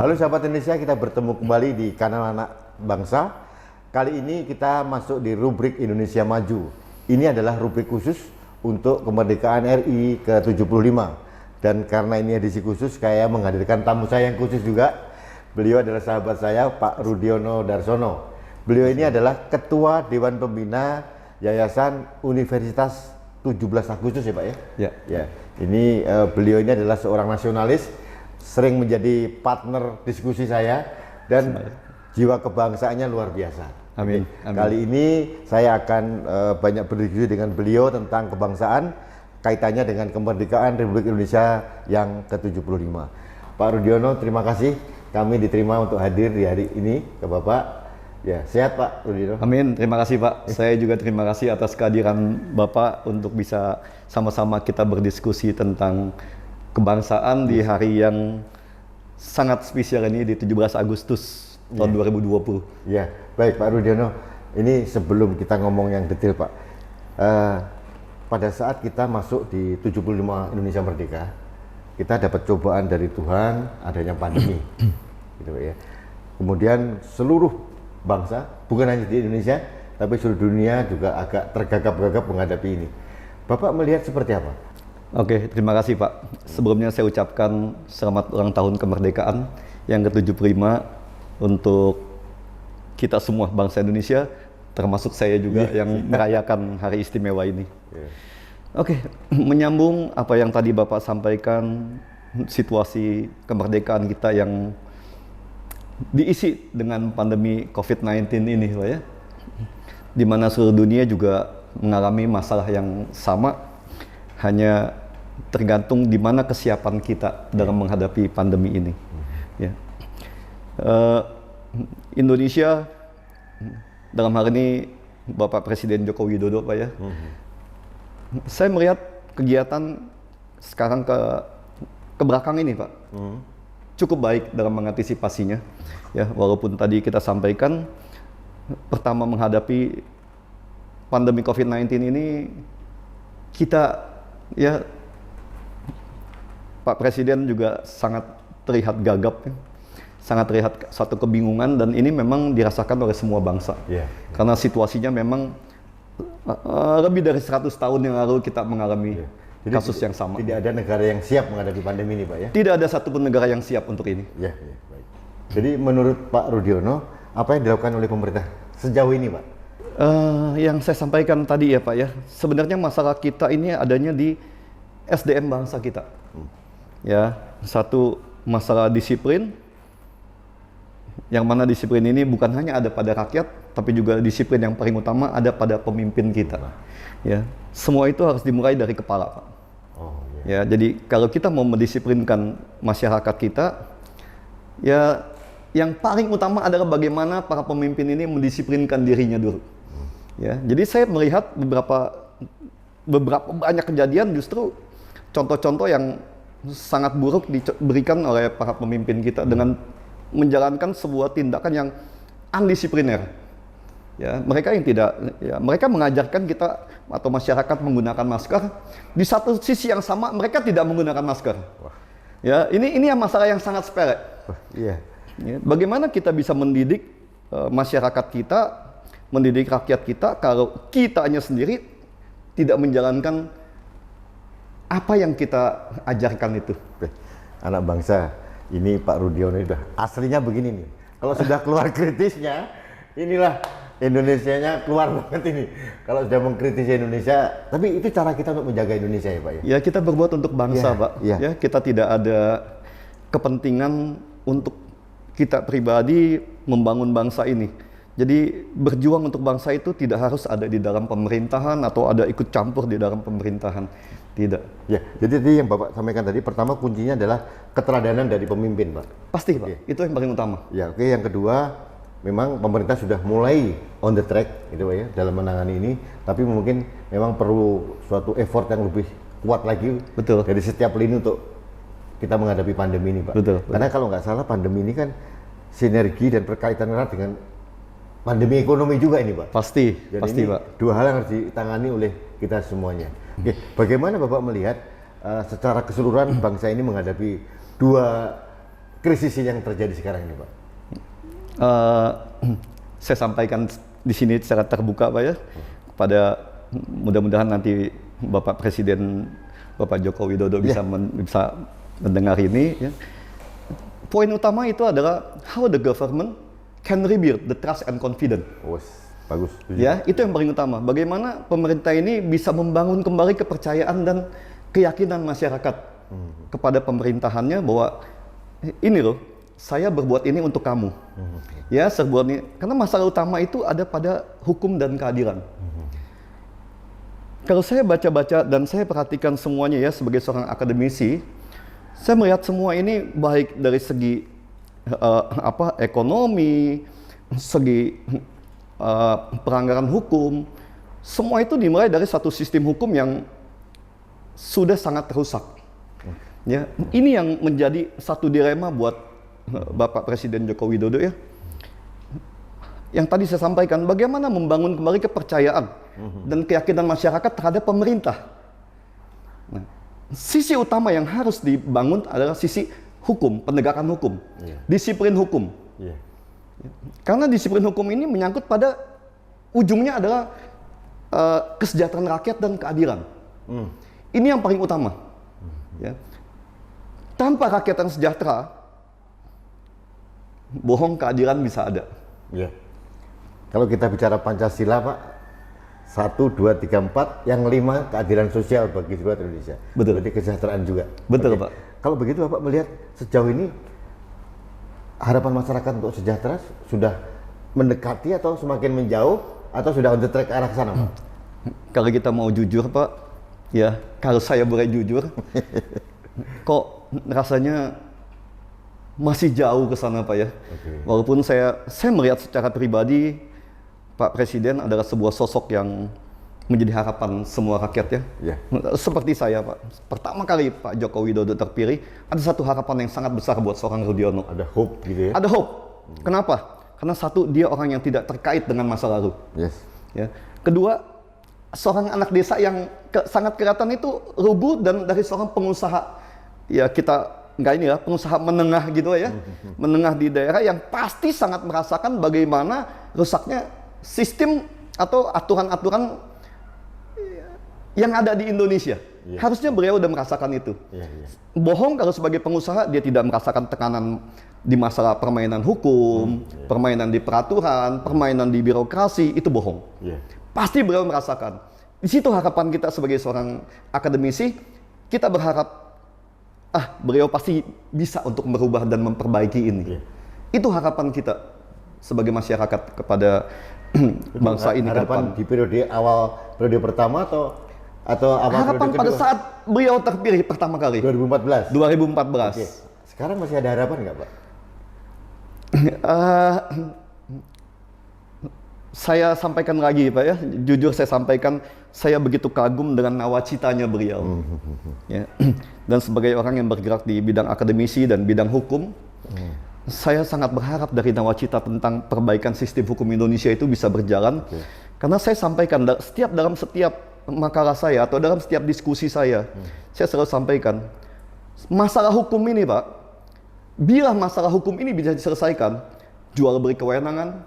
Halo sahabat Indonesia, kita bertemu kembali di kanal Anak Bangsa. Kali ini kita masuk di rubrik Indonesia Maju. Ini adalah rubrik khusus untuk kemerdekaan RI ke-75. Dan karena ini edisi khusus, saya menghadirkan tamu saya yang khusus juga. Beliau adalah sahabat saya, Pak Rudiono Darsono. Beliau ini adalah Ketua Dewan Pembina Yayasan Universitas 17 Agustus ya Pak ya? Ya. Ini beliau ini adalah seorang nasionalis, sering menjadi partner diskusi saya, dan jiwa kebangsaannya luar biasa. Amin. Kali ini saya akan banyak berdiskusi dengan beliau tentang kebangsaan, kaitannya dengan kemerdekaan Republik Indonesia yang ke-75. Pak Rudiono, terima kasih kami diterima untuk hadir di hari ini ke Bapak. Ya, sehat Pak Rudiono. Amin, terima kasih Pak. Saya juga terima kasih atas kehadiran Bapak untuk bisa sama-sama kita berdiskusi tentang kebangsaan di hari yang sangat spesial ini di 17 Agustus tahun 2020. Ya, baik Pak Rudiono. Ini sebelum kita ngomong yang detail Pak, pada saat kita masuk di 75 Indonesia Merdeka, kita dapat cobaan dari Tuhan adanya pandemi, gitu ya. Kemudian seluruh bangsa, bukan hanya di Indonesia, tapi seluruh dunia juga agak tergagap-gagap menghadapi ini. Bapak melihat seperti apa? Oke, terima kasih Pak. Sebelumnya saya ucapkan selamat ulang tahun kemerdekaan yang ke-75 untuk kita semua bangsa Indonesia, termasuk saya juga yang merayakan hari istimewa ini. Oke, menyambung apa yang tadi Bapak sampaikan, situasi kemerdekaan kita yang diisi dengan pandemi COVID-19 ini Pak ya, di mana seluruh dunia juga mengalami masalah yang sama, hanya tergantung di mana kesiapan kita dalam menghadapi pandemi ini. Ya. Indonesia dalam hal ini Bapak Presiden Joko Widodo Pak ya, saya melihat kegiatan sekarang ke belakang ini Pak, cukup baik dalam mengantisipasinya. Ya, walaupun tadi kita sampaikan pertama menghadapi pandemi COVID-19 ini kita ya, Pak Presiden juga sangat terlihat gagap, ya. Sangat terlihat satu kebingungan, dan ini memang dirasakan oleh semua bangsa. Karena situasinya memang lebih dari 100 tahun yang lalu kita mengalami kasus yang sama. Tidak ada negara yang siap menghadapi pandemi ini Pak ya? Tidak ada satupun negara yang siap untuk ini. Baik. Jadi menurut Pak Rudiono, apa yang dilakukan oleh pemerintah sejauh ini Pak? Yang saya sampaikan tadi ya Pak ya, sebenarnya masalah kita ini adanya di SDM bangsa kita. Ya, satu masalah disiplin, yang mana disiplin ini bukan hanya ada pada rakyat, tapi juga disiplin yang paling utama ada pada pemimpin kita. Ya, semua itu harus dimulai dari kepala Pak. Ya, jadi kalau kita mau mendisiplinkan masyarakat kita, ya yang paling utama adalah bagaimana para pemimpin ini mendisiplinkan dirinya dulu. Ya, jadi saya melihat beberapa banyak kejadian justru contoh-contoh yang sangat buruk diberikan oleh para pemimpin kita dengan menjalankan sebuah tindakan yang undisipliner. Ya, mereka yang tidak, ya, mereka mengajarkan kita atau masyarakat menggunakan masker. Di satu sisi yang sama mereka tidak menggunakan masker. Ya, ini yang masalah yang sangat sepele. Ya, bagaimana kita bisa mendidik masyarakat kita, mendidik rakyat kita kalau kitanya sendiri tidak menjalankan apa yang kita ajarkan itu. Anak bangsa, ini Pak Rudiono udah aslinya begini nih. Kalau sudah keluar kritisnya, inilah Indonesianya keluar banget ini. Kalau sudah mengkritisi Indonesia, tapi itu cara kita untuk menjaga Indonesia ya Pak ya? Ya, kita berbuat untuk bangsa Pak. Ya, kita tidak ada kepentingan untuk kita pribadi membangun bangsa ini. Jadi berjuang untuk bangsa itu tidak harus ada di dalam pemerintahan atau ada ikut campur di dalam pemerintahan. Tidak. Ya, jadi tadi yang Bapak sampaikan tadi, pertama kuncinya adalah keteladanan dari pemimpin, Pak. Pasti, Pak. Itu yang paling utama. Ya, oke. Yang kedua, memang pemerintah sudah mulai on the track, gitu Pak ya, dalam menangani ini. Tapi mungkin memang perlu suatu effort yang lebih kuat lagi. Betul. Dari setiap lini untuk kita menghadapi pandemi ini, Pak. Betul. Karena kalau nggak salah pandemi ini kan sinergi dan berkaitan erat dengan pandemi ekonomi juga ini, Pak. Pasti, Jadi pasti, ini Pak. dua hal yang harus ditangani oleh kita semuanya. Oke, bagaimana Bapak melihat secara keseluruhan bangsa ini menghadapi dua krisis yang terjadi sekarang ini, Pak? Saya sampaikan di sini secara terbuka, Pak ya, kepada mudah-mudahan nanti Bapak Presiden Bapak Joko Widodo bisa mendengar ini. Ya. Poin utama itu adalah how the government can rebuild the trust and confidence. Bagus. Ya, itu yang paling utama. Bagaimana pemerintah ini bisa membangun kembali kepercayaan dan keyakinan masyarakat kepada pemerintahannya bahwa ini loh, saya berbuat ini untuk kamu. Ya, serbuat ini. Karena masalah utama itu ada pada hukum dan keadilan. Kalau saya baca-baca dan saya perhatikan semuanya ya sebagai seorang akademisi, saya melihat semua ini baik dari segi ekonomi, segi pelanggaran hukum, semua itu dimulai dari satu sistem hukum yang sudah sangat rusak. Ya, ini yang menjadi satu dilema buat Bapak Presiden Joko Widodo ya. Yang tadi saya sampaikan, bagaimana membangun kembali kepercayaan dan keyakinan masyarakat terhadap pemerintah. Nah, sisi utama yang harus dibangun adalah sisi hukum, penegakan hukum, disiplin hukum. Karena disiplin hukum ini menyangkut pada ujungnya adalah kesejahteraan rakyat dan keadilan. Ini yang paling utama. Ya. Tanpa rakyat yang sejahtera, bohong keadilan bisa ada. Ya. Kalau kita bicara Pancasila, Pak, 1, 2, 3, 4, yang 5 keadilan sosial bagi seluruh Indonesia. Betul. Berarti kesejahteraan juga. Betul, Oke. Pak. Kalau begitu Bapak melihat sejauh ini harapan masyarakat untuk sejahtera sudah mendekati atau semakin menjauh atau sudah on the track ke arah sana, Pak? Kalau kita mau jujur, Pak, ya kalau saya boleh jujur, kok rasanya masih jauh ke sana, Pak ya. Walaupun saya melihat secara pribadi Pak Presiden adalah sebuah sosok yang menjadi harapan semua rakyat ya. Seperti saya, Pak. Pertama kali Pak Joko Widodo terpilih, ada satu harapan yang sangat besar buat seorang Rudiono. Ada hope gitu ya? Ada hope. Kenapa? Karena satu, dia orang yang tidak terkait dengan masa lalu. Ya. Kedua, seorang anak desa yang sangat kelihatan itu rubuh dan dari seorang pengusaha. Ya kita nggak ini ya, pengusaha menengah gitu ya. Menengah di daerah yang pasti sangat merasakan bagaimana rusaknya sistem atau aturan-aturan yang ada di Indonesia. Harusnya beliau udah merasakan itu. Bohong kalau sebagai pengusaha dia tidak merasakan tekanan di masalah permainan hukum, permainan di peraturan, permainan di birokrasi, itu bohong. Pasti beliau merasakan. Di situ harapan kita sebagai seorang akademisi, kita berharap beliau pasti bisa untuk merubah dan memperbaiki ini. Itu harapan kita sebagai masyarakat kepada bangsa ini ke depan. Di periode awal, periode pertama atau awal harapan periode pada kedua? saat beliau terpilih pertama kali 2014. 2014. Oke. Sekarang masih ada harapan nggak, Pak? Saya sampaikan lagi, Pak ya. Jujur saya sampaikan, saya begitu kagum dengan nawacitanya beliau. Ya. Dan sebagai orang yang bergerak di bidang akademisi dan bidang hukum, saya sangat berharap dari nawacita tentang perbaikan sistem hukum Indonesia itu bisa berjalan. Karena saya sampaikan dalam setiap makalah saya atau dalam setiap diskusi saya selalu sampaikan masalah hukum ini, Pak. Bila masalah hukum ini bisa diselesaikan, jual beli kewenangan,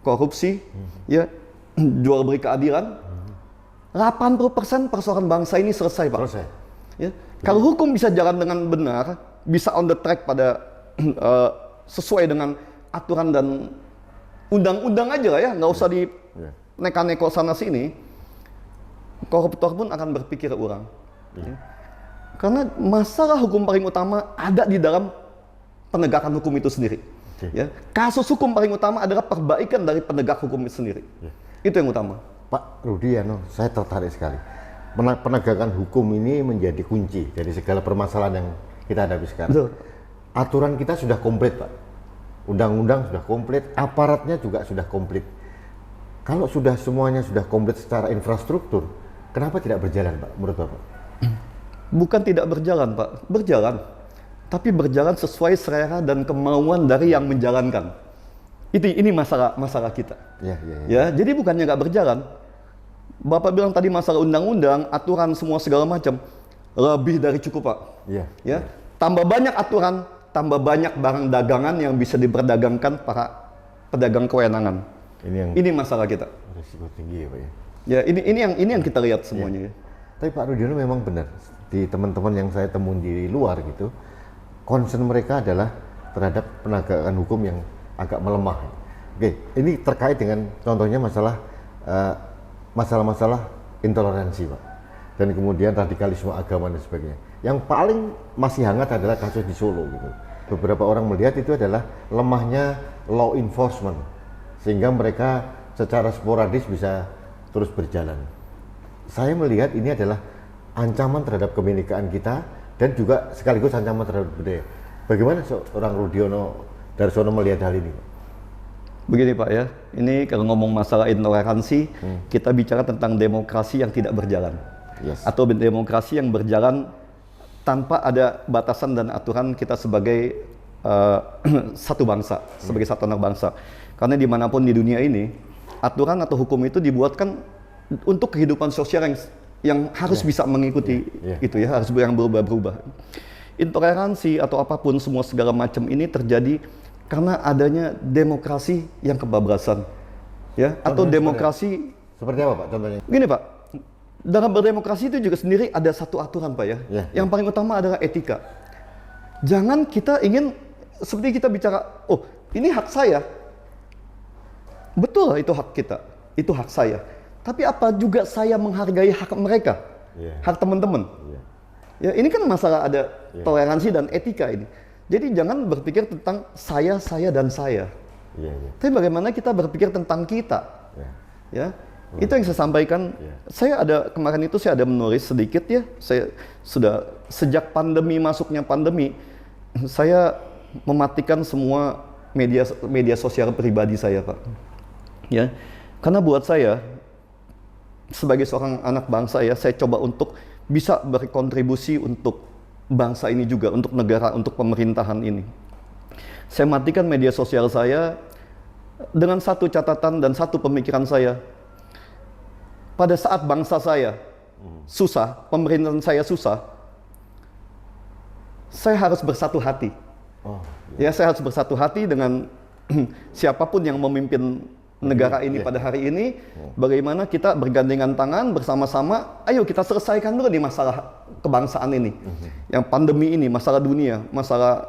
korupsi, ya, jual beli keadilan, 80% persoalan bangsa ini selesai, Pak. Ya. Kalau hukum bisa jalan dengan benar, bisa on the track pada sesuai dengan aturan dan undang-undang aja lah ya, nggak usah di neka-neko sana sini. Koruptor pun akan berpikir ulang. Ya. Karena masalah hukum paling utama ada di dalam penegakan hukum itu sendiri. Ya, kasus hukum paling utama adalah perbaikan dari penegak hukum itu sendiri. Itu yang utama. Pak Rudi, saya tertarik sekali. Penegakan hukum ini menjadi kunci dari segala permasalahan yang kita hadapi sekarang. Betul. Aturan kita sudah komplit, Pak. Undang-undang sudah komplit, aparatnya juga sudah komplit. Kalau sudah semuanya sudah komplit secara infrastruktur, kenapa tidak berjalan, Pak, menurut Bapak? Bukan tidak berjalan, Pak. Berjalan. Tapi berjalan sesuai selera dan kemauan dari yang menjalankan. Ini masalah kita. Ya, jadi bukannya nggak berjalan. Bapak bilang tadi masalah undang-undang, aturan semua segala macam, lebih dari cukup, Pak. Ya, tambah banyak aturan, tambah banyak barang dagangan yang bisa diperdagangkan para pedagang kewenangan. Ini masalah kita. Risiko tinggi ya, Pak ya. Ya, ini yang kita lihat semuanya. Ya. Tapi Pak Rudiono memang benar, di teman-teman yang saya temui di luar gitu, concern mereka adalah terhadap penegakan hukum yang agak melemah. Oke, ini terkait dengan contohnya masalah-masalah intoleransi, Pak, dan kemudian radikalisme agama dan sebagainya. Yang paling masih hangat adalah kasus di Solo gitu. Beberapa orang melihat itu adalah lemahnya law enforcement, sehingga mereka secara sporadis bisa terus berjalan. Saya melihat ini adalah ancaman terhadap kebinekaan kita dan juga sekaligus ancaman terhadap budaya. Bagaimana seorang Rudiono Darsono melihat hal ini, Pak? Begini, Pak ya, ini kalau ngomong masalah intoleransi, kita bicara tentang demokrasi yang tidak berjalan. Atau demokrasi yang berjalan tanpa ada batasan dan aturan kita sebagai satu bangsa, sebagai satu anak bangsa. Karena dimanapun di dunia ini, aturan atau hukum itu dibuatkan untuk kehidupan sosial yang harus bisa mengikuti itu ya, harus yang berubah-berubah. Intoleransi atau apapun semua segala macam ini terjadi karena adanya demokrasi yang kebablasan, ya, atau demokrasi seperti apa, Pak, contohnya? Gini, Pak, dalam berdemokrasi itu juga sendiri ada satu aturan, Pak ya. Yang paling utama adalah etika. Jangan kita ingin seperti kita bicara, oh ini hak saya, betul itu hak kita, itu hak saya. Tapi apa juga saya menghargai hak mereka, hak teman-teman? Ya, ini kan masalah ada toleransi dan etika ini. Jadi jangan berpikir tentang saya, dan saya. Tapi bagaimana kita berpikir tentang kita? Ya, itu yang saya sampaikan. Saya kemarin itu saya ada menulis sedikit ya. Saya sudah sejak masuknya pandemi, saya mematikan semua media sosial pribadi saya, Pak. Ya, karena buat saya sebagai seorang anak bangsa ya, saya coba untuk bisa berkontribusi untuk bangsa ini juga, untuk negara, untuk pemerintahan ini. Saya matikan media sosial saya dengan satu catatan dan satu pemikiran saya. Pada saat bangsa saya susah, pemerintahan saya susah, saya harus bersatu hati. Ya, saya harus bersatu hati dengan siapapun yang memimpin negara ini pada hari ini. Bagaimana kita bergandengan tangan bersama-sama, ayo kita selesaikan dulu nih masalah kebangsaan ini, yang pandemi ini, masalah dunia, masalah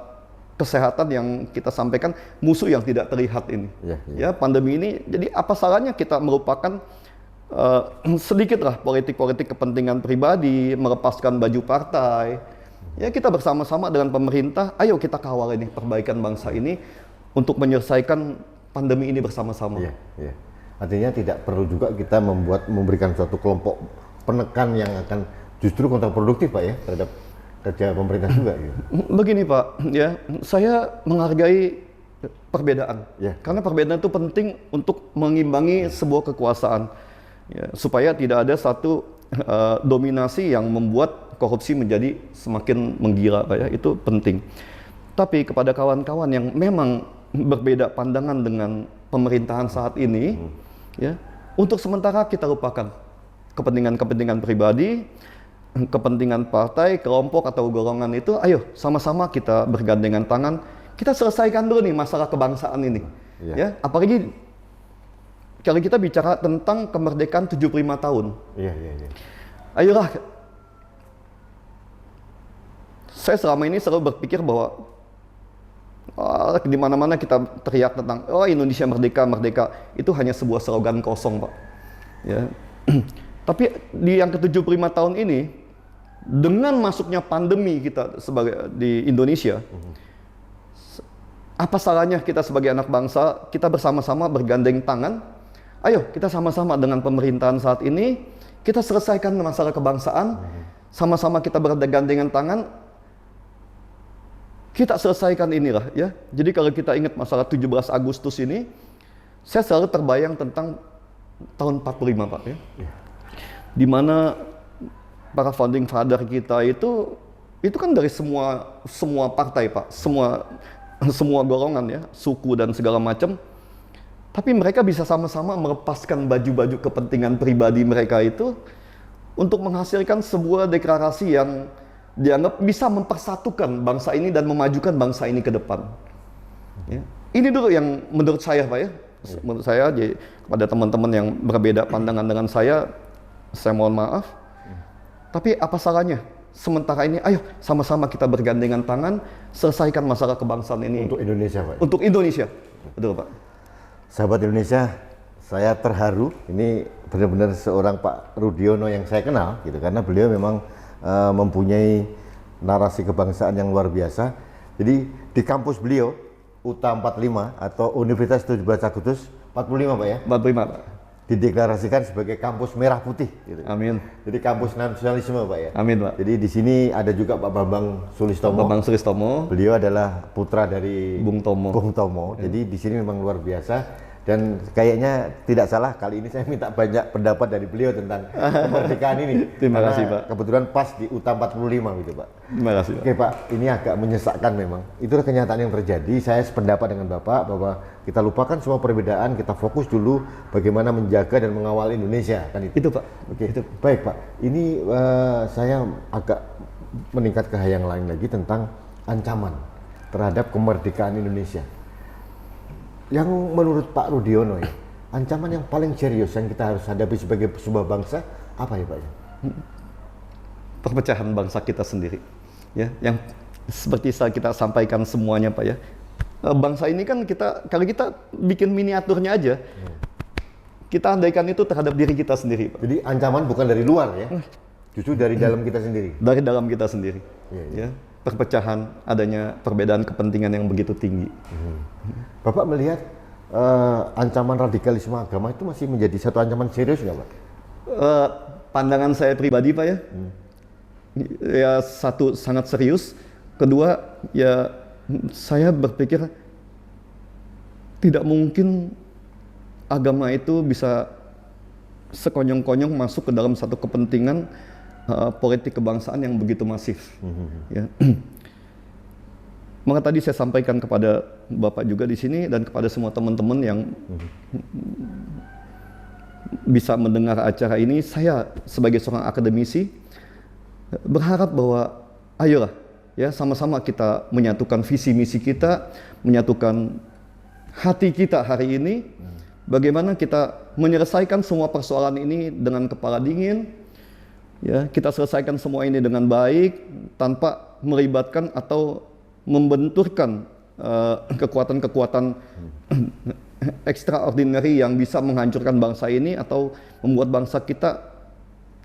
kesehatan yang kita sampaikan, musuh yang tidak terlihat ini. Ya, pandemi ini, jadi apa salahnya kita merupakan sedikitlah politik-politik kepentingan pribadi, melepaskan baju partai. Ya, kita bersama-sama dengan pemerintah, ayo kita kawal ini perbaikan bangsa ini untuk menyelesaikan pandemi ini bersama-sama. Artinya tidak perlu juga kita memberikan suatu kelompok penekan yang akan justru kontraproduktif, Pak ya, terhadap kerja pemerintah juga. Gitu. Begini, Pak, ya, saya menghargai perbedaan, karena perbedaan itu penting untuk mengimbangi sebuah kekuasaan, ya, supaya tidak ada satu dominasi yang membuat korupsi menjadi semakin menggila, Pak ya, itu penting. Tapi kepada kawan-kawan yang memang berbeda pandangan dengan pemerintahan saat ini, ya, untuk sementara kita lupakan kepentingan-kepentingan pribadi, kepentingan partai, kelompok atau golongan itu. Ayo sama-sama kita bergandengan tangan, kita selesaikan dulu nih masalah kebangsaan ini. Ya, apalagi kalau kita bicara tentang kemerdekaan 75 tahun. Ayolah, saya selama ini selalu berpikir bahwa di mana-mana kita teriak tentang Indonesia merdeka, merdeka, itu hanya sebuah slogan kosong, Pak. Ya. Tapi di yang ke-75 tahun ini, dengan masuknya pandemi kita di Indonesia, Apa salahnya kita sebagai anak bangsa, kita bersama-sama bergandeng tangan, ayo kita sama-sama dengan pemerintahan saat ini, kita selesaikan masalah kebangsaan, sama-sama kita bergandengan tangan, kita selesaikan inilah ya. Jadi kalau kita ingat masalah 17 Agustus ini, saya selalu terbayang tentang tahun 45 Pak ya. Di mana para founding father kita itu kan dari semua partai Pak, semua golongan ya, suku dan segala macam. Tapi mereka bisa sama-sama melepaskan baju-baju kepentingan pribadi mereka itu untuk menghasilkan sebuah deklarasi yang dianggap bisa mempersatukan bangsa ini dan memajukan bangsa ini ke depan. Ya. Ini dulu yang menurut saya Pak ya, menurut saya jadi, kepada teman-teman yang berbeda pandangan dengan saya mohon maaf. Tapi apa salahnya? Sementara ini, ayo sama-sama kita bergandengan tangan, selesaikan masalah kebangsaan ini. Untuk Indonesia, Pak. Untuk Indonesia, betul Pak. Sahabat Indonesia, saya terharu. Ini benar-benar seorang Pak Rudiono yang saya kenal, gitu. Karena beliau memang mempunyai narasi kebangsaan yang luar biasa. Jadi di kampus beliau, UTA 45 atau Universitas 17 Agustus 45, Pak ya? 45 Pak. Dideklarasikan sebagai kampus merah putih. Gitu. Amin. Jadi kampus nasionalisme Pak ya. Amin Pak. Jadi di sini ada juga Pak Bambang Sulistomo. Bambang Sulistomo. Beliau adalah putra dari Bung Tomo. Ya. Jadi di sini memang luar biasa dan kayaknya tidak salah kali ini saya minta banyak pendapat dari beliau tentang kemerdekaan ini. Terima kasih Pak. Kebetulan pas di UTA 45 gitu Pak. Terima kasih Pak. Oke Pak, ini agak menyesakkan memang. Itulah kenyataan yang terjadi. Saya sependapat dengan Bapak bahwa kita lupakan semua perbedaan, kita fokus dulu bagaimana menjaga dan mengawal Indonesia kan itu. Itu Pak. Oke, itu baik Pak. Ini saya agak meningkat ke hal yang lain lagi tentang ancaman terhadap kemerdekaan Indonesia. Yang menurut Pak Rudiono ya, ancaman yang paling serius yang kita harus hadapi sebagai sebuah bangsa apa ya Pak? Perpecahan bangsa kita sendiri. Ya, yang seperti kita sampaikan semuanya Pak ya. Bangsa ini kan kalau kita bikin miniaturnya aja, kita andaikan itu terhadap diri kita sendiri Pak. Jadi ancaman bukan dari luar ya, justru dari dalam kita sendiri. Dari dalam kita sendiri. Iya. Ya, perpecahan, adanya perbedaan kepentingan yang begitu tinggi. Bapak melihat ancaman radikalisme agama itu masih menjadi satu ancaman serius nggak Pak? Pandangan saya pribadi Pak ya, ya satu sangat serius, kedua ya saya berpikir tidak mungkin agama itu bisa sekonyong-konyong masuk ke dalam satu kepentingan politik kebangsaan yang begitu masif. Ya. Maka tadi saya sampaikan kepada Bapak juga di sini dan kepada semua teman-teman yang bisa mendengar acara ini, saya sebagai seorang akademisi berharap bahwa ayolah ya sama-sama kita menyatukan visi misi kita, menyatukan hati kita hari ini, bagaimana kita menyelesaikan semua persoalan ini dengan kepala dingin, ya kita selesaikan semua ini dengan baik tanpa melibatkan atau membenturkan kekuatan-kekuatan extraordinary yang bisa menghancurkan bangsa ini atau membuat bangsa kita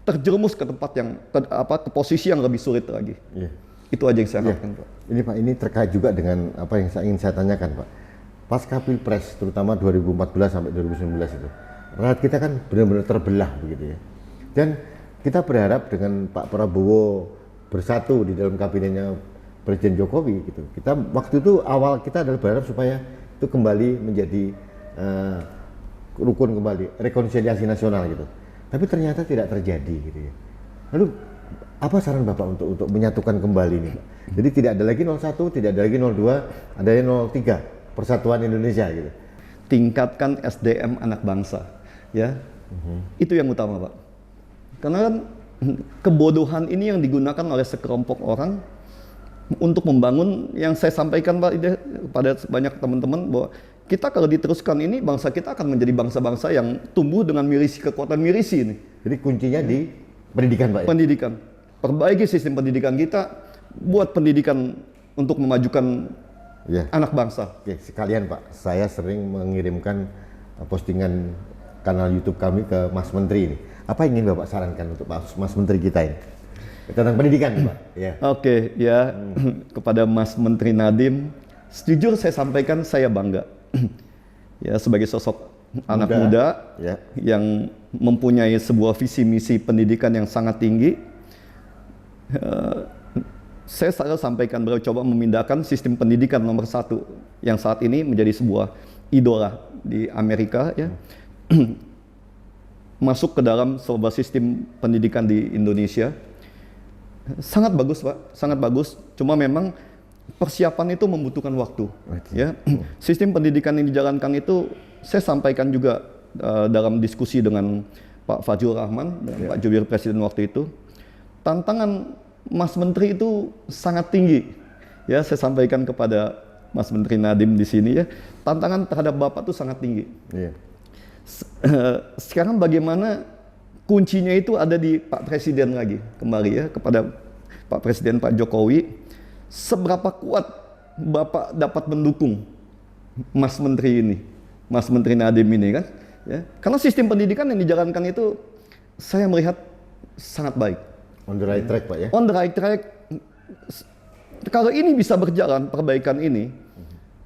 terjerumus ke tempat yang ke posisi yang lebih sulit lagi. Yeah. Itu aja yang saya harapkan, Pak. Ini Pak, ini terkait juga dengan apa yang ingin saya tanyakan, Pak. Pasca Pilpres, terutama 2014 sampai 2019 itu, rakyat kita kan benar-benar terbelah begitu ya. Dan kita berharap dengan Pak Prabowo bersatu di dalam kabinetnya Presiden Jokowi gitu. Kita waktu itu awal kita adalah berharap supaya itu kembali menjadi rukun kembali, rekonsiliasi nasional gitu. Tapi ternyata tidak terjadi gitu ya. Lalu apa saran Bapak untuk menyatukan kembali ini, Pak? Jadi tidak ada lagi 01, tidak ada lagi 02, adanya 03, Persatuan Indonesia gitu. Tingkatkan SDM anak bangsa, ya. Itu yang utama, Pak. Karena kan kebodohan ini yang digunakan oleh sekelompok orang untuk membangun yang saya sampaikan Pak pada banyak teman-teman bahwa kita kalau diteruskan ini bangsa kita akan menjadi bangsa-bangsa yang tumbuh dengan milisi kekuatan milisi ini. Jadi kuncinya di pendidikan Pak ya? Pendidikan. Perbaiki sistem pendidikan kita, buat pendidikan untuk memajukan anak bangsa. Oke, sekalian Pak, saya sering mengirimkan postingan kanal YouTube kami ke Mas Menteri ini. Apa yang ingin Bapak sarankan untuk Mas Menteri kita ini? Tentang pendidikan, Pak. Ya. Oke, ya kepada Mas Menteri Nadiem, Jujur saya sampaikan saya bangga ya sebagai sosok anak muda ya. yang mempunyai sebuah visi misi pendidikan yang sangat tinggi. Saya selalu sampaikan beliau coba memindahkan sistem pendidikan nomor 1 yang saat ini menjadi sebuah idola di Amerika ya. Masuk ke dalam sebuah sistem pendidikan di Indonesia. Sangat bagus Pak, sangat bagus. Cuma memang persiapan itu membutuhkan waktu. Ya, sistem pendidikan yang dijalankan itu saya sampaikan juga dalam diskusi dengan Pak Fajrul Rahman dan Pak Jubir Presiden waktu itu. Tantangan Mas Menteri itu sangat tinggi. Ya, saya sampaikan kepada Mas Menteri Nadiem di sini ya, tantangan terhadap Bapak itu sangat tinggi. Iya. Sekarang bagaimana kuncinya itu ada di Pak Presiden lagi kembali ya kepada Pak Presiden Pak Jokowi. Seberapa kuat Bapak dapat mendukung Mas Menteri ini, Mas Menteri Nadiem ini kan? Ya, karena sistem pendidikan yang dijalankan itu saya melihat sangat baik. On the right track Pak ya? On the right track. Kalau ini bisa berjalan perbaikan ini,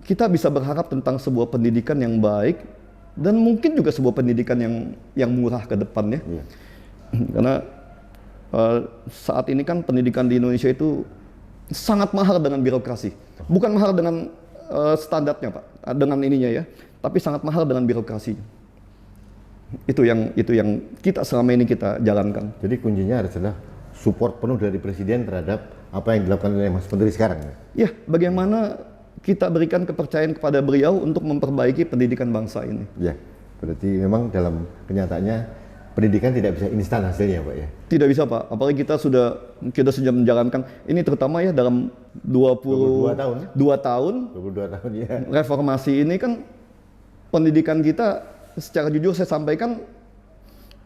kita bisa berharap tentang sebuah pendidikan yang baik dan mungkin juga sebuah pendidikan yang murah ke depannya. Iya. Karena saat ini kan pendidikan di Indonesia itu sangat mahal dengan birokrasi. Bukan mahal dengan standarnya Pak, dengan ininya ya, tapi sangat mahal dengan birokrasi. Itu yang kita selama ini kita jalankan. Jadi kuncinya adalah support penuh dari Presiden terhadap apa yang dilakukan oleh Mas Menteri sekarang. Ya, bagaimana kita berikan kepercayaan kepada beliau untuk memperbaiki pendidikan bangsa ini. Ya, berarti memang dalam kenyataannya pendidikan tidak bisa instan hasilnya Pak ya? Tidak bisa Pak, apalagi kita sudah menjalankan ini terutama ya dalam 22 tahun 22 tahun ya. Reformasi ini kan pendidikan kita secara jujur saya sampaikan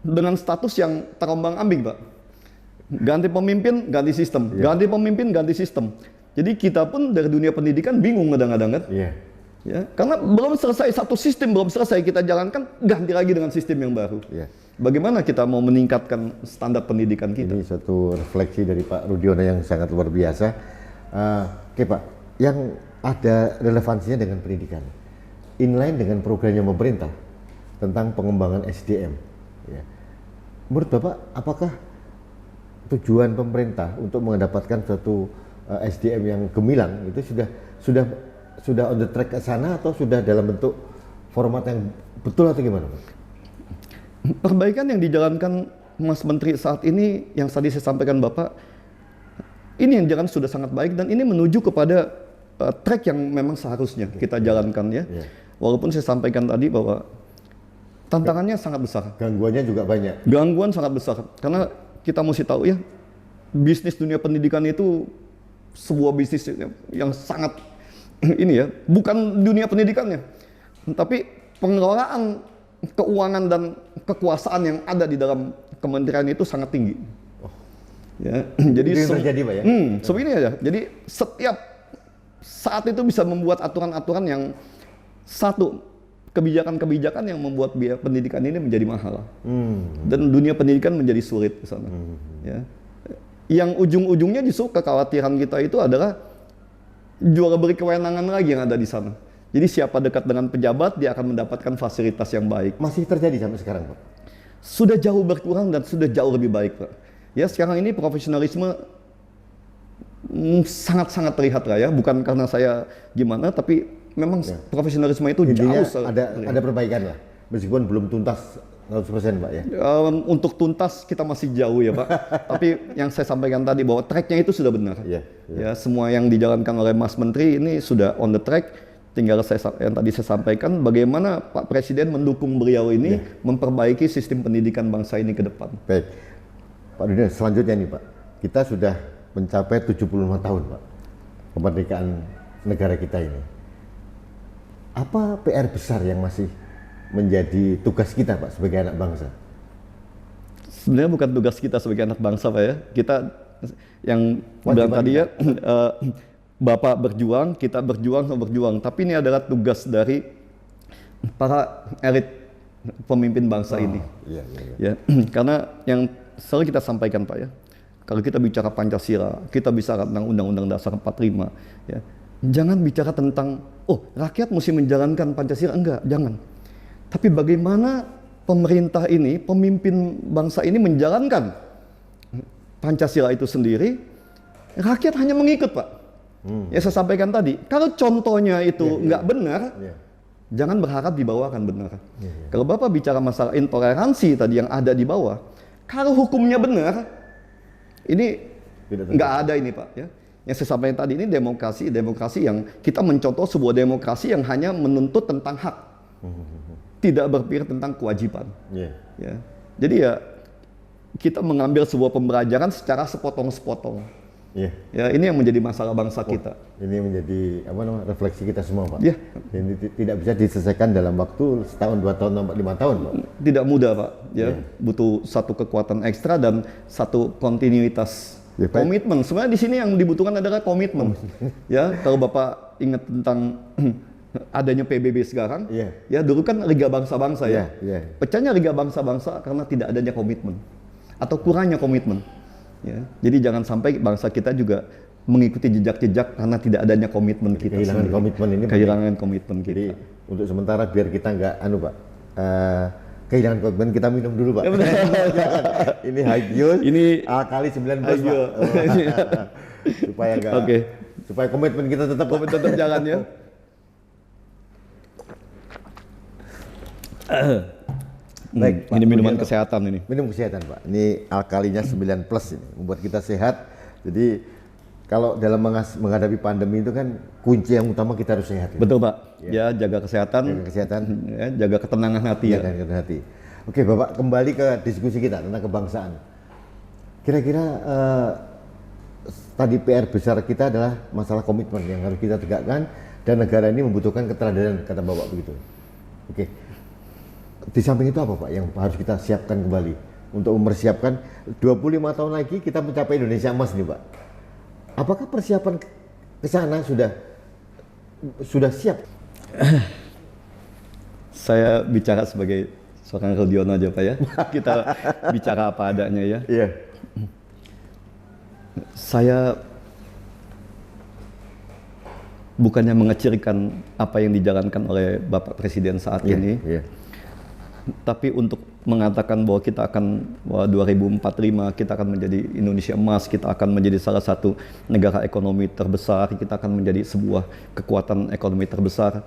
dengan status yang terombang-ambing Pak. Ganti pemimpin, ganti sistem. Ganti pemimpin, ganti sistem. Jadi kita pun dari dunia pendidikan bingung kadang-kadang kan. Iya. Ya, karena belum selesai satu sistem, belum selesai kita jalankan, ganti lagi dengan sistem yang baru. Iya. Bagaimana kita mau meningkatkan standar pendidikan kita? Ini satu refleksi dari Pak Rudiono yang sangat luar biasa. Oke Pak, yang ada relevansinya dengan pendidikan. Inline dengan programnya pemerintah tentang pengembangan SDM. Ya. Menurut Bapak, apakah tujuan pemerintah untuk mendapatkan suatu SDM yang gemilang itu sudah on the track ke sana atau sudah dalam bentuk format yang betul atau gimana Pak? Perbaikan yang dijalankan Mas Menteri saat ini yang tadi saya sampaikan Bapak, ini yang jalan sudah sangat baik dan ini menuju kepada track yang memang seharusnya kita jalankan ya. Walaupun saya sampaikan tadi bahwa tantangannya sangat besar. Gangguannya juga banyak. Gangguan sangat besar karena kita mesti tahu ya, bisnis dunia pendidikan itu sebuah bisnis yang sangat ini ya, bukan dunia pendidikannya, tapi pengelolaan keuangan dan kekuasaan yang ada di dalam kementerian itu sangat tinggi. Ya, jadi itu yang terjadi Pak ya? Seperti ini aja. Jadi setiap saat itu bisa membuat aturan-aturan yang satu kebijakan-kebijakan yang membuat biaya pendidikan ini menjadi mahal dan dunia pendidikan menjadi sulit di sana. Ya. Yang ujung-ujungnya justru kekhawatiran kita itu adalah jual beli kewenangan lagi yang ada di sana. Jadi siapa dekat dengan pejabat dia akan mendapatkan fasilitas yang baik. Masih terjadi sampai sekarang Pak? Sudah jauh berkurang dan sudah jauh lebih baik Pak. Ya sekarang ini profesionalisme sangat-sangat terlihat lah ya, bukan karena saya gimana, tapi memang profesionalisme itu intinya jauh ada perbaikan lah, meskipun belum tuntas 100% Pak ya. Untuk tuntas kita masih jauh ya Pak. Tapi yang saya sampaikan tadi bahwa tracknya itu sudah benar. Ya semua yang dijalankan oleh Mas Menteri ini sudah on the track. Tinggal yang tadi saya sampaikan bagaimana Pak Presiden mendukung beliau ini memperbaiki sistem pendidikan bangsa ini ke depan. Baik, Pak Dudin, selanjutnya nih Pak, kita sudah mencapai 75 tahun Pak kemerdekaan negara kita ini. Apa PR besar yang masih menjadi tugas kita Pak sebagai anak bangsa? Sebenarnya bukan tugas kita sebagai anak bangsa Pak ya. Kita yang bilang tadi ya, Bapak berjuang, kita berjuang. Tapi ini adalah tugas dari para elit pemimpin bangsa ini. Ya, karena yang selalu kita sampaikan Pak ya, kalau kita bicara Pancasila, kita bicara tentang Undang-Undang Dasar 45, ya, Jangan bicara tentang, oh rakyat mesti menjalankan Pancasila, enggak, jangan. Tapi bagaimana pemerintah ini, pemimpin bangsa ini menjalankan Pancasila itu sendiri, rakyat hanya mengikut Pak. Ya saya sampaikan tadi, kalau contohnya itu nggak benar, jangan berharap di bawah akan benar. Kalau Bapak bicara masalah intoleransi tadi yang ada di bawah, kalau hukumnya benar, ini nggak ada ini Pak. Ya. Yang saya sampaikan tadi ini demokrasi yang kita mencontoh sebuah demokrasi yang hanya menuntut tentang hak, tidak berpikir tentang kewajiban. Ya. Jadi ya kita mengambil sebuah pembelajaran secara sepotong-sepotong. Ya, ini yang menjadi masalah bangsa kita. Ini menjadi refleksi kita semua, Pak. Ya. Ini tidak bisa diselesaikan dalam waktu setahun, 2 tahun, 5 tahun, Pak. Tidak mudah, Pak. Ya, butuh satu kekuatan ekstra dan satu kontinuitas. Komitmen. Sebenarnya di sini yang dibutuhkan adalah komitmen. Ya, kalau Bapak ingat tentang adanya PBB sekarang, ya dulu kan Liga Bangsa-Bangsa ya. Pecahnya Liga Bangsa-Bangsa karena tidak adanya komitmen atau kurangnya komitmen. Ya, jadi jangan sampai bangsa kita juga mengikuti jejak-jejak karena tidak adanya komitmen kita. Kehilangan komitmen ini. Kehilangan komitmen kita. Jadi untuk sementara biar kita nggak Pak, kehilangan komitmen, kita minum dulu Pak. Ini Hagios, ini Alkali 19 Pak. Supaya nggak, supaya komitmen kita tetap jalan ya. Baik, ini minuman kesehatan ini. Minum kesehatan Pak. Ini alkalinya 9+ ini, membuat kita sehat. Jadi kalau dalam menghadapi pandemi itu kan kunci yang utama kita harus sehat. Betul Pak. Ya, jaga kesehatan. Ya, jaga ketenangan hati. Ketenangan hati. Oke Bapak, kembali ke diskusi kita tentang kebangsaan. Kira-kira tadi PR besar kita adalah masalah komitmen yang harus kita tegakkan dan negara ini membutuhkan keteladanan, kata Bapak begitu. Oke. Di samping itu apa Pak yang harus kita siapkan kembali untuk mempersiapkan 25 tahun lagi kita mencapai Indonesia Emas nih Pak? Apakah persiapan ke sana sudah siap? Saya bicara sebagai seorang Rudion aja Pak ya. Kita bicara apa adanya ya. Iya. Saya bukannya mengecilkan apa yang dijalankan oleh Bapak Presiden saat ini. Tapi untuk mengatakan bahwa kita akan 2045 kita akan menjadi Indonesia Emas, kita akan menjadi salah satu negara ekonomi terbesar, kita akan menjadi sebuah kekuatan ekonomi terbesar.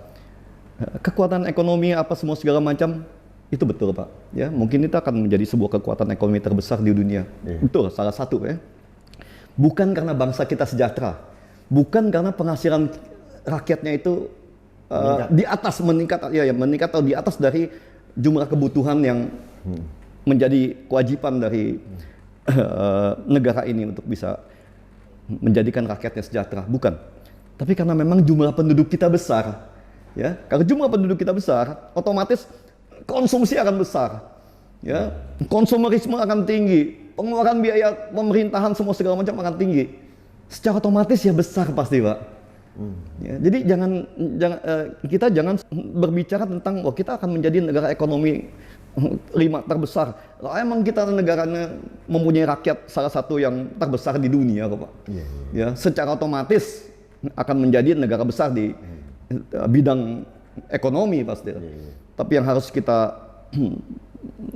Kekuatan ekonomi apa semua segala macam itu betul Pak. Ya, mungkin kita akan menjadi sebuah kekuatan ekonomi terbesar di dunia. Betul, salah satu ya. Bukan karena bangsa kita sejahtera, bukan karena penghasilan rakyatnya itu di atas meningkat atau di atas dari jumlah kebutuhan yang menjadi kewajiban dari negara ini untuk bisa menjadikan rakyatnya sejahtera, bukan. Tapi karena memang jumlah penduduk kita besar, ya. Kalau jumlah penduduk kita besar, otomatis konsumsi akan besar, ya. Konsumerisme akan tinggi, pengeluaran biaya pemerintahan semua segala macam akan tinggi. Secara otomatis ya besar pasti Pak. Ya, jadi kita jangan berbicara tentang kita akan menjadi negara ekonomi 5 terbesar. Kalau emang kita negaranya mempunyai rakyat salah satu yang terbesar di dunia kok Pak. Ya, secara otomatis akan menjadi negara besar di bidang ekonomi pasti. Tapi yang harus kita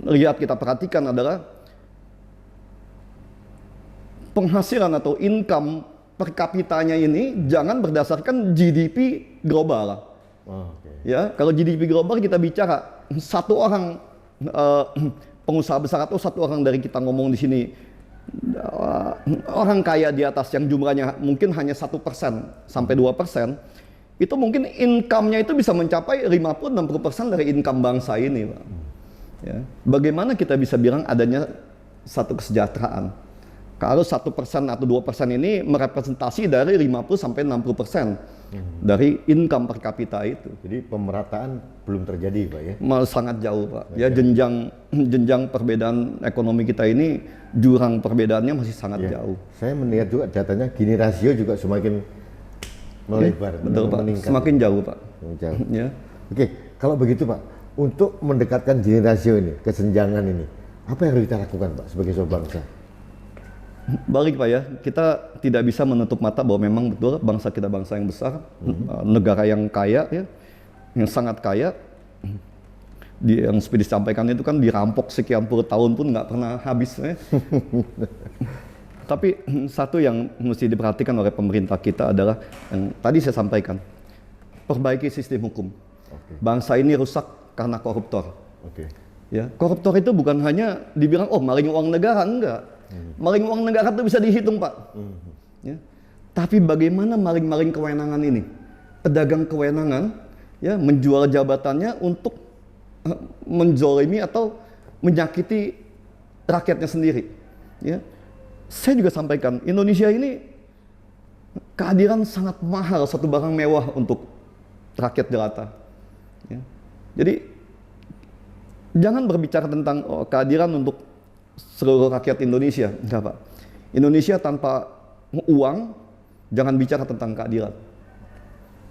lihat, kita perhatikan adalah penghasilan atau income per kapitanya ini jangan berdasarkan GDP global. Ya, kalau GDP global kita bicara satu orang pengusaha besar atau satu orang dari kita ngomong di sini orang kaya di atas yang jumlahnya mungkin hanya 1% sampai 2%, itu mungkin income-nya itu bisa mencapai 50-60% dari income bangsa ini, Pak. Ya, bagaimana kita bisa bilang adanya satu kesejahteraan? Kalau 1% atau 2% ini merepresentasi dari 50-60% dari income per kapita itu. Jadi pemerataan belum terjadi Pak ya? Sangat jauh Pak. Ya, jenjang perbedaan ekonomi kita ini, jurang perbedaannya masih sangat jauh. Saya melihat juga datanya gini rasio juga semakin melebar. Betul Pak, meningkat. Semakin jauh Pak. Jauh. Ya. Oke, kalau begitu Pak, untuk mendekatkan gini rasio ini, kesenjangan ini, apa yang harus kita lakukan Pak sebagai sebuah bangsa? balik Pak ya, kita tidak bisa menutup mata bahwa memang betul bangsa kita bangsa yang besar, negara yang kaya ya, yang sangat kaya. Yang seperti disampaikan itu kan dirampok sekian puluh tahun pun nggak pernah habis. Ya. Tapi satu yang mesti diperhatikan oleh pemerintah kita adalah yang tadi saya sampaikan, perbaiki sistem hukum. Bangsa ini rusak karena koruptor. Ya, koruptor itu bukan hanya dibilang maling uang negara, enggak. Maling uang negara itu bisa dihitung Pak. Ya. Tapi bagaimana maling-maling kewenangan ini, pedagang kewenangan, ya menjual jabatannya untuk menzolimi atau menyakiti rakyatnya sendiri. Ya. Saya juga sampaikan, Indonesia ini kehadiran sangat mahal, satu barang mewah untuk rakyat jelata. Ya. Jadi jangan berbicara tentang kehadiran untuk seluruh rakyat Indonesia, enggak Pak. Indonesia tanpa uang, jangan bicara tentang keadilan.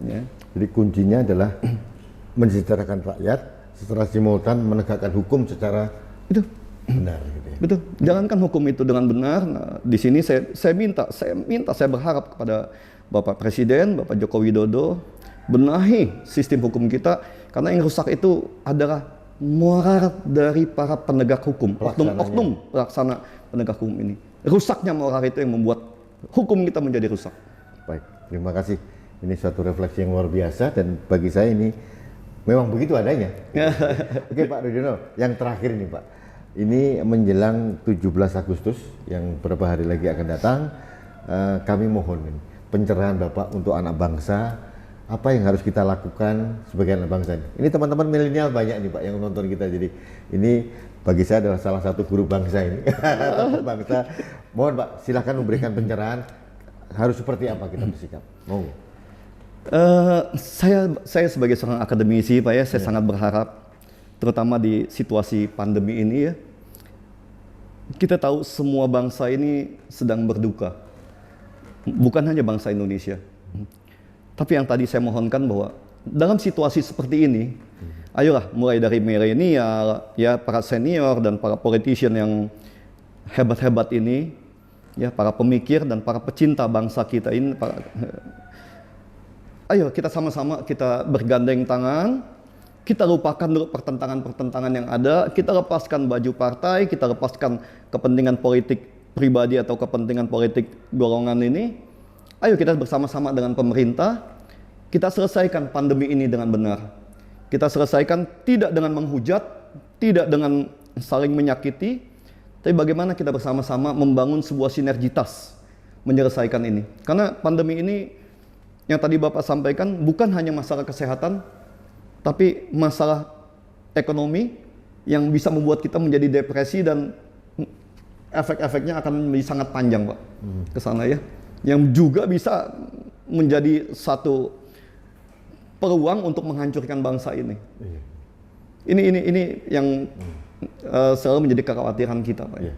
Ya. Jadi kuncinya adalah mensejahterakan rakyat, secara simultan menegakkan hukum secara benar. Gitu ya. Betul. Jalankan hukum itu dengan benar. Nah, di sini saya berharap kepada Bapak Presiden, Bapak Joko Widodo, benahi sistem hukum kita, karena yang rusak itu adalah moral dari para penegak hukum, oknum pelaksana penegak hukum ini. Rusaknya moral itu yang membuat hukum kita menjadi rusak. Baik, terima kasih. Ini suatu refleksi yang luar biasa dan bagi saya ini memang begitu adanya. Oke Pak Rudiono, yang terakhir ini Pak. Ini menjelang 17 Agustus yang beberapa hari lagi akan datang. Kami mohon ini, pencerahan Bapak untuk anak bangsa. Apa yang harus kita lakukan sebagai anak bangsa ini? Ini teman-teman milenial banyak nih Pak yang nonton kita. Jadi ini bagi saya adalah salah satu guru bangsa ini. Bangsa. Mohon Pak, silahkan memberikan pencerahan. Harus seperti apa kita bersikap? Mau? Saya sebagai seorang akademisi Pak ya, saya sangat berharap, terutama di situasi pandemi ini ya, kita tahu semua bangsa ini sedang berduka, bukan hanya bangsa Indonesia. Tapi yang tadi saya mohonkan bahwa dalam situasi seperti ini, ayolah mulai dari milenial, ya para senior dan para politician yang hebat-hebat ini, ya para pemikir dan para pecinta bangsa kita ini, ayo kita sama-sama kita bergandeng tangan, kita lupakan dulu pertentangan-pertentangan yang ada, kita lepaskan baju partai, kita lepaskan kepentingan politik pribadi atau kepentingan politik golongan ini. Ayo kita bersama-sama dengan pemerintah, kita selesaikan pandemi ini dengan benar. Kita selesaikan tidak dengan menghujat, tidak dengan saling menyakiti, tapi bagaimana kita bersama-sama membangun sebuah sinergitas menyelesaikan ini. Karena pandemi ini yang tadi Bapak sampaikan bukan hanya masalah kesehatan, tapi masalah ekonomi yang bisa membuat kita menjadi depresi dan efek-efeknya akan menjadi sangat panjang Pak ke sana ya. Yang juga bisa menjadi satu peluang untuk menghancurkan bangsa ini. Ini yang selalu menjadi kekhawatiran kita Pak. Iya.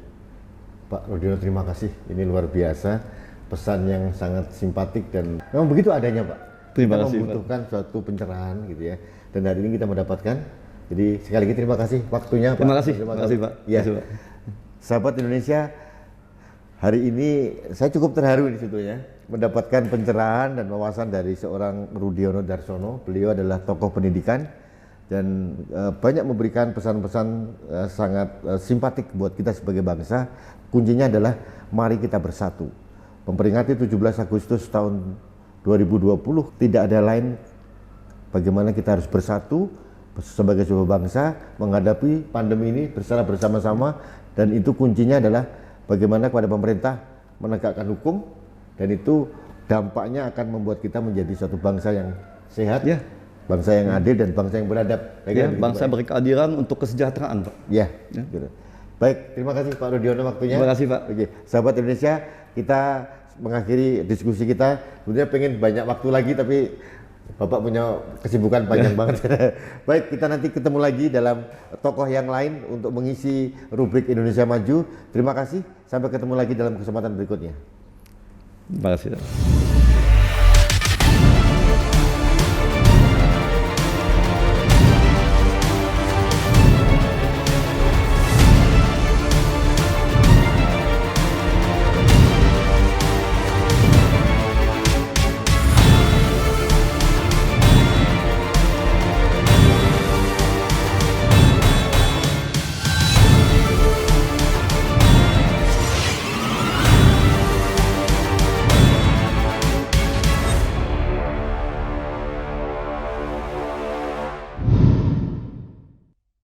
Pak Rudiono, terima kasih. Ini luar biasa. Pesan yang sangat simpatik dan memang begitu adanya Pak. Terima kita kasih, membutuhkan suatu pencerahan gitu ya. Dan hari ini kita mendapatkan. Jadi sekali lagi terima kasih waktunya Pak. Terima kasih Pak. Ya. Terima kasih, Pak. Sahabat Indonesia, hari ini saya cukup terharu di situ ya, mendapatkan pencerahan dan wawasan dari seorang Rudiono Darsono. Beliau adalah tokoh pendidikan dan banyak memberikan pesan-pesan sangat simpatik buat kita sebagai bangsa. Kuncinya adalah mari kita bersatu. Memperingati 17 Agustus tahun 2020 tidak ada lain bagaimana kita harus bersatu sebagai sebuah bangsa menghadapi pandemi ini secara bersama-sama, dan itu kuncinya adalah bagaimana kepada pemerintah menegakkan hukum, dan itu dampaknya akan membuat kita menjadi suatu bangsa yang sehat, ya, bangsa yang adil dan bangsa yang beradab. Ya, bangsa berkeadilan untuk kesejahteraan Pak. Ya, ya. Gitu. Baik, terima kasih Pak Rudiono waktunya. Terima kasih Pak. Oke, sahabat Indonesia, kita mengakhiri diskusi kita. Sebenarnya pengen banyak waktu lagi, tapi Bapak punya kesibukan panjang banget. Baik, kita nanti ketemu lagi dalam tokoh yang lain untuk mengisi rubrik Indonesia Maju. Terima kasih, sampai ketemu lagi dalam kesempatan berikutnya. Terima kasih.